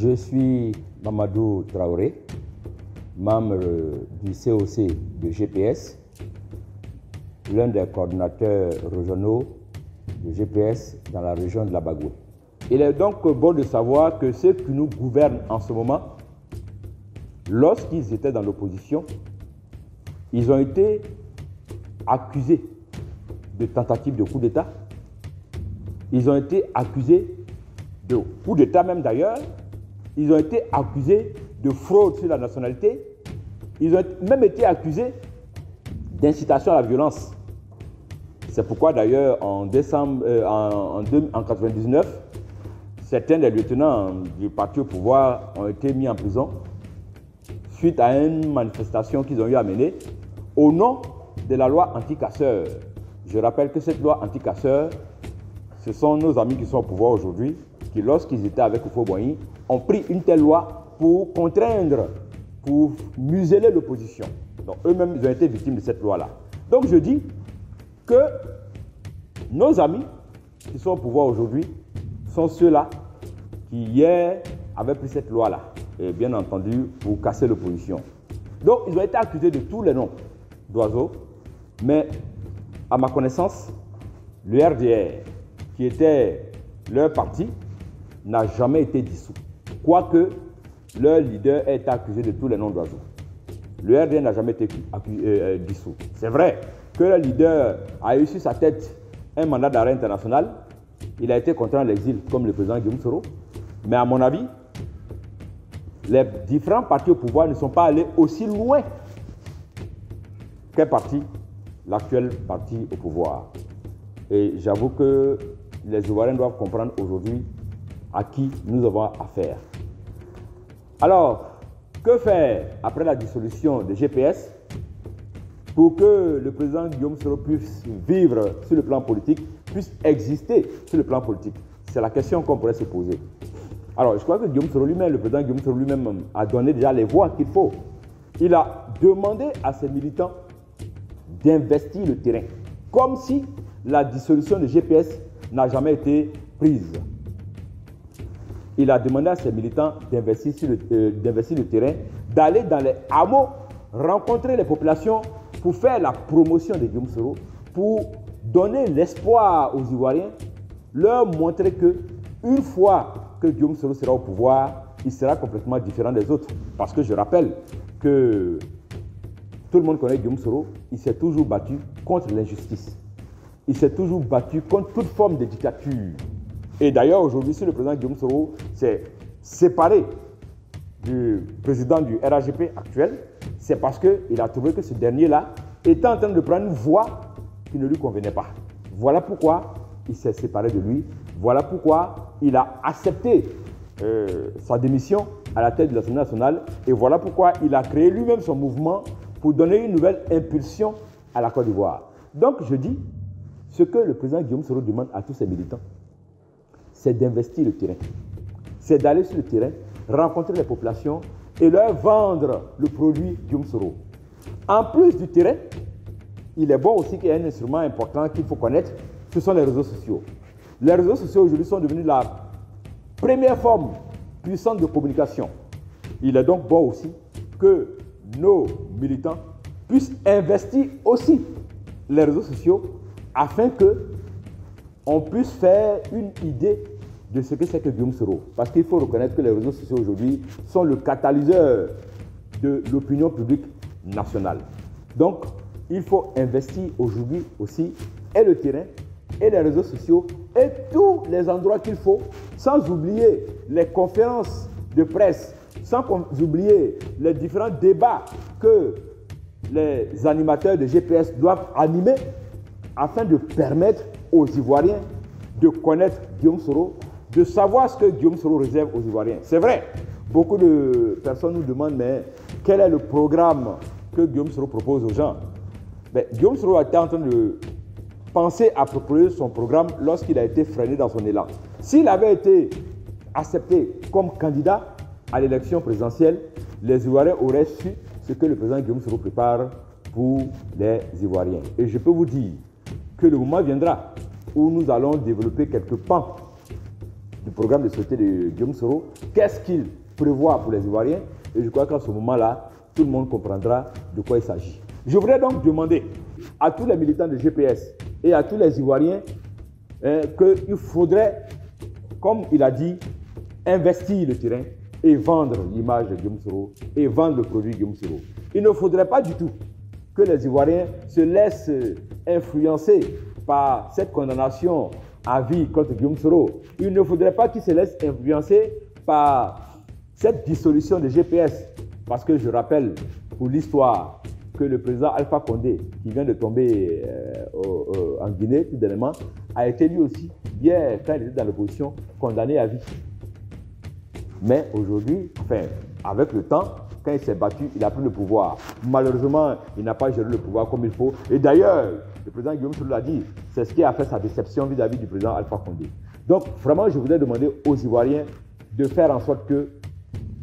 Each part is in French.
Je suis Mamadou Traoré, membre du COC de GPS, l'un des coordinateurs régionaux de GPS dans la région de la Bagoué. Il est donc bon de savoir que ceux qui nous gouvernent en ce moment, lorsqu'ils étaient dans l'opposition, ils ont été accusés de tentative de coup d'État. Ils ont été accusés de coup d'État même d'ailleurs. Ils ont été accusés de fraude sur la nationalité. Ils ont même été accusés d'incitation à la violence. C'est pourquoi d'ailleurs en 1999, certains des lieutenants du parti au pouvoir ont été mis en prison suite à une manifestation qu'ils ont eu à mener au nom de la loi anti-casseurs. Je rappelle que cette loi anti-casseurs, ce sont nos amis qui sont au pouvoir aujourd'hui, qui lorsqu'ils étaient avec Houphouët-Boigny, ont pris une telle loi pour contraindre, pour museler l'opposition. Donc eux-mêmes, ils ont été victimes de cette loi-là. Donc je dis que nos amis qui sont au pouvoir aujourd'hui sont ceux-là qui hier avaient pris cette loi-là, et bien entendu pour casser l'opposition. Donc ils ont été accusés de tous les noms d'oiseaux, mais à ma connaissance, le RDR, qui était leur parti, n'a jamais été dissous. Quoique leur leader ait été accusé de tous les noms d'oiseaux. Le RDR n'a jamais été dissous. C'est vrai que le leader a eu sur sa tête un mandat d'arrêt international. Il a été contraint à l'exil comme le président Guillaume Soro. Mais à mon avis, les différents partis au pouvoir ne sont pas allés aussi loin qu'un parti, l'actuel parti au pouvoir. Et j'avoue que les Ivoiriens doivent comprendre aujourd'hui à qui nous avons affaire. Alors, que faire après la dissolution de GPS pour que le président Guillaume Soro puisse vivre sur le plan politique, puisse exister sur le plan politique? C'est la question qu'on pourrait se poser. Alors, je crois que Guillaume Soro lui-même, le président Guillaume Soro lui-même a donné déjà les voies qu'il faut. Il a demandé à ses militants d'investir le terrain, comme si la dissolution de GPS n'a jamais été prise. Il a demandé à ses militants d'investir le terrain, d'aller dans les hameaux, rencontrer les populations pour faire la promotion de Guillaume Soro, pour donner l'espoir aux Ivoiriens, leur montrer que une fois que Guillaume Soro sera au pouvoir, il sera complètement différent des autres. Parce que je rappelle que tout le monde connaît Guillaume Soro, il s'est toujours battu contre l'injustice. Il s'est toujours battu contre toute forme de dictature. Et d'ailleurs, aujourd'hui, si le président Guillaume Soro s'est séparé du président du RAGP actuel, c'est parce qu'il a trouvé que ce dernier-là était en train de prendre une voie qui ne lui convenait pas. Voilà pourquoi il s'est séparé de lui. Voilà pourquoi il a accepté sa démission à la tête de l'Assemblée nationale. Et voilà pourquoi il a créé lui-même son mouvement pour donner une nouvelle impulsion à la Côte d'Ivoire. Donc, je dis, ce que le président Guillaume Soro demande à tous ses militants, c'est d'investir le terrain. C'est d'aller sur le terrain, rencontrer les populations et leur vendre le produit Guillaume Soro. En plus du terrain, il est bon aussi qu'il y ait un instrument important qu'il faut connaître, ce sont les réseaux sociaux. Les réseaux sociaux aujourd'hui sont devenus la première forme puissante de communication. Il est donc bon aussi que nos militants puissent investir aussi les réseaux sociaux afin qu'on puisse faire une idée de ce que c'est que Guillaume Soro. Parce qu'il faut reconnaître que les réseaux sociaux aujourd'hui sont le catalyseur de l'opinion publique nationale. Donc, il faut investir aujourd'hui aussi et le terrain et les réseaux sociaux et tous les endroits qu'il faut, sans oublier les conférences de presse, sans oublier les différents débats que les animateurs de GPS doivent animer afin de permettre aux Ivoiriens de connaître Guillaume Soro, de savoir ce que Guillaume Soro réserve aux Ivoiriens. C'est vrai, beaucoup de personnes nous demandent, mais quel est le programme que Guillaume Soro propose aux gens? Guillaume Soro était en train de penser à proposer son programme lorsqu'il a été freiné dans son élan. S'il avait été accepté comme candidat à l'élection présidentielle, les Ivoiriens auraient su ce que le président Guillaume Soro prépare pour les Ivoiriens. Et je peux vous dire que le moment viendra où nous allons développer quelques pans du programme de société de Guillaume Soro, qu'est-ce qu'il prévoit pour les Ivoiriens, et je crois qu'à ce moment-là, tout le monde comprendra de quoi il s'agit. Je voudrais donc demander à tous les militants de GPS et à tous les Ivoiriens qu'il faudrait, comme il a dit, investir le terrain et vendre l'image de Guillaume Soro et vendre le produit Guillaume Soro. Il ne faudrait pas du tout que les Ivoiriens se laissent influencer par cette condamnation à vie contre Guillaume Soro. Il ne faudrait pas qu'ils se laissent influencer par cette dissolution de GPS. Parce que je rappelle pour l'histoire que le président Alpha Condé, qui vient de tomber en Guinée tout dernièrement, a été lui aussi, hier, quand il était dans l'opposition, condamné à vie. Mais aujourd'hui, enfin, avec le temps, quand il s'est battu, il a pris le pouvoir. Malheureusement, il n'a pas géré le pouvoir comme il faut. Et d'ailleurs, le président Guillaume Soro l'a dit, c'est ce qui a fait sa déception vis-à-vis du président Alpha Condé. Donc, vraiment, je voudrais demander aux Ivoiriens de faire en sorte que,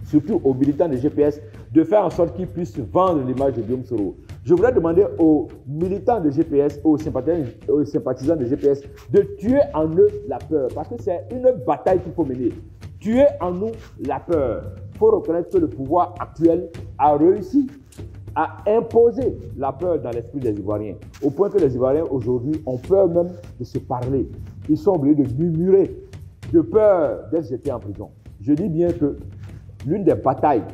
surtout aux militants de GPS, de faire en sorte qu'ils puissent vendre l'image de Guillaume Soro. Je voudrais demander aux militants de GPS, aux sympathisants de GPS, de tuer en eux la peur. Parce que c'est une bataille qu'il faut mener. Tuer en nous la peur. Il faut reconnaître que le pouvoir actuel a réussi à imposer la peur dans l'esprit des Ivoiriens. Au point que les Ivoiriens aujourd'hui ont peur même de se parler. Ils sont obligés de murmurer, de peur d'être jetés en prison. Je dis bien que l'une des batailles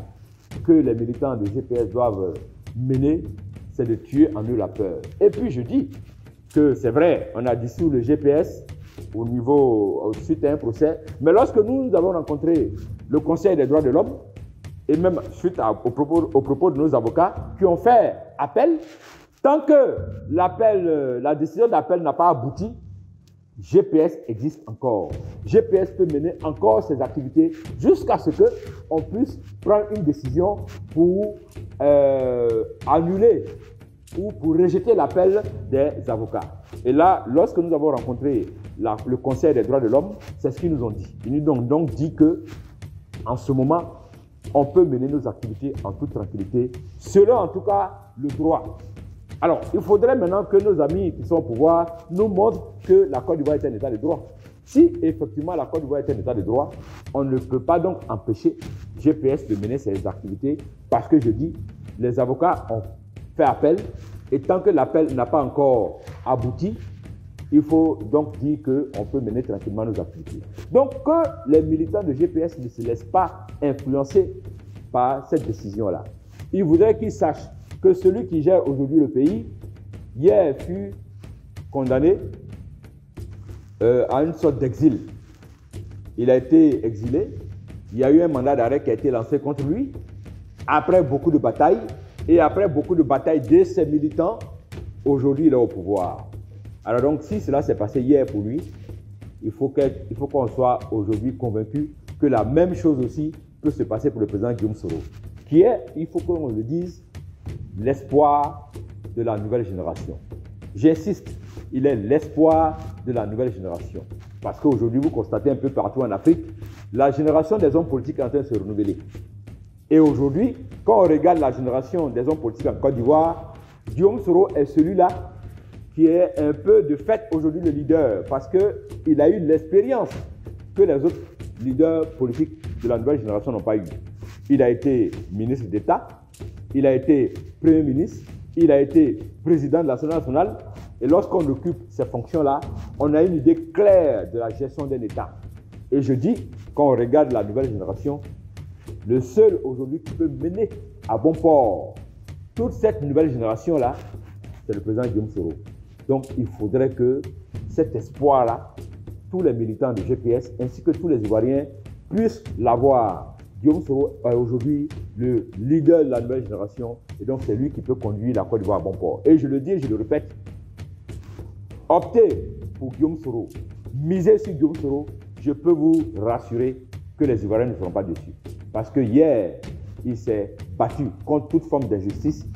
que les militants de GPS doivent mener, c'est de tuer en eux la peur. Et puis je dis que c'est vrai, on a dissous le GPS suite à un procès, mais lorsque nous avons rencontré le Conseil des droits de l'homme, et même suite aux propos de nos avocats qui ont fait appel, tant que la décision d'appel n'a pas abouti, GPS existe encore. GPS peut mener encore ses activités jusqu'à ce qu'on puisse prendre une décision pour annuler ou pour rejeter l'appel des avocats. Et là, lorsque nous avons rencontré le Conseil des droits de l'homme, c'est ce qu'ils nous ont dit. Ils nous ont donc dit que, en ce moment, on peut mener nos activités en toute tranquillité, selon en tout cas le droit. Alors, il faudrait maintenant que nos amis qui sont au pouvoir nous montrent que la Côte d'Ivoire est un état de droit. Si effectivement la Côte d'Ivoire est un état de droit, on ne peut pas donc empêcher GPS de mener ses activités parce que je dis, les avocats ont fait appel et tant que l'appel n'a pas encore abouti, il faut donc dire qu'on peut mener tranquillement nos activités. Donc que les militants de GPS ne se laissent pas influencer par cette décision-là. Il voudrait qu'ils sachent que celui qui gère aujourd'hui le pays, hier fut condamné à une sorte d'exil. Il a été exilé, il y a eu un mandat d'arrêt qui a été lancé contre lui, après beaucoup de batailles, et après beaucoup de batailles de ses militants, aujourd'hui il est au pouvoir. Alors donc si cela s'est passé hier pour lui, il faut qu'on soit aujourd'hui convaincu que la même chose aussi peut se passer pour le président Guillaume Soro, qui est, il faut qu'on le dise, l'espoir de la nouvelle génération. J'insiste, il est l'espoir de la nouvelle génération. Parce qu'aujourd'hui, vous constatez un peu partout en Afrique, la génération des hommes politiques est en train de se renouveler. Et aujourd'hui, quand on regarde la génération des hommes politiques en Côte d'Ivoire, Guillaume Soro est celui-là qui est un peu de fait aujourd'hui le leader parce qu'il a eu l'expérience que les autres leaders politiques de la nouvelle génération n'ont pas eu. Il a été ministre d'État, il a été Premier ministre, il a été président de l'Assemblée nationale. Et lorsqu'on occupe ces fonctions-là, on a une idée claire de la gestion d'un État. Et je dis, quand on regarde la nouvelle génération, le seul aujourd'hui qui peut mener à bon port toute cette nouvelle génération-là, c'est le président Guillaume Soro. Donc il faudrait que cet espoir-là, tous les militants de GPS ainsi que tous les Ivoiriens puissent l'avoir. Guillaume Soro est aujourd'hui le leader de la nouvelle génération et donc c'est lui qui peut conduire la Côte d'Ivoire à bon port. Et je le dis et je le répète, optez pour Guillaume Soro, misez sur Guillaume Soro, je peux vous rassurer que les Ivoiriens ne seront pas déçus. Parce que hier, il s'est battu contre toute forme d'injustice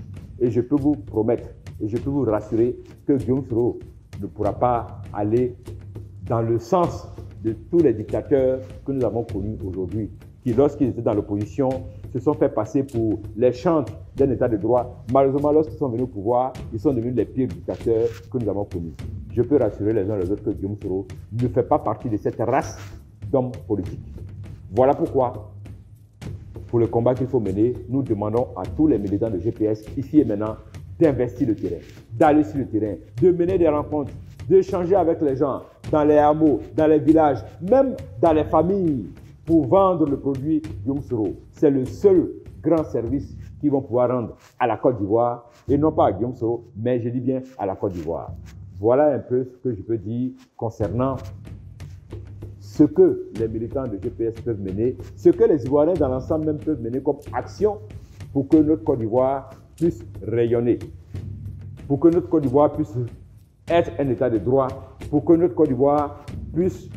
et je peux vous promettre et je peux vous rassurer que Guillaume Soro ne pourra pas aller dans le sens de tous les dictateurs que nous avons connus aujourd'hui, qui lorsqu'ils étaient dans l'opposition se sont fait passer pour les chantres d'un état de droit. Malheureusement, lorsqu'ils sont venus au pouvoir, ils sont devenus les pires dictateurs que nous avons connus. Je peux rassurer les uns et les autres que Guillaume Soro ne fait pas partie de cette race d'hommes politiques. Voilà pourquoi, pour le combat qu'il faut mener, nous demandons à tous les militants de GPS, ici et maintenant, d'investir le terrain, d'aller sur le terrain, de mener des rencontres, d'échanger avec les gens, dans les hameaux, dans les villages, même dans les familles, pour vendre le produit Guillaume Soro. C'est le seul grand service qu'ils vont pouvoir rendre à la Côte d'Ivoire, et non pas à Guillaume Soro, mais je dis bien à la Côte d'Ivoire. Voilà un peu ce que je peux dire concernant ce que les militants de GPS peuvent mener, ce que les Ivoiriens dans l'ensemble même peuvent mener comme action pour que notre Côte d'Ivoire puisse rayonner, pour que notre Côte d'Ivoire puisse être un état de droit, pour que notre Côte d'Ivoire puisse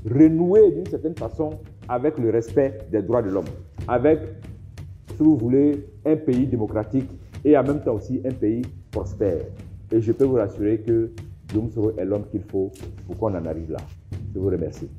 renouer d'une certaine façon avec le respect des droits de l'homme, avec, si vous voulez, un pays démocratique et en même temps aussi un pays prospère. Et je peux vous rassurer que Guillaume Soro est l'homme qu'il faut pour qu'on en arrive là. Je vous remercie.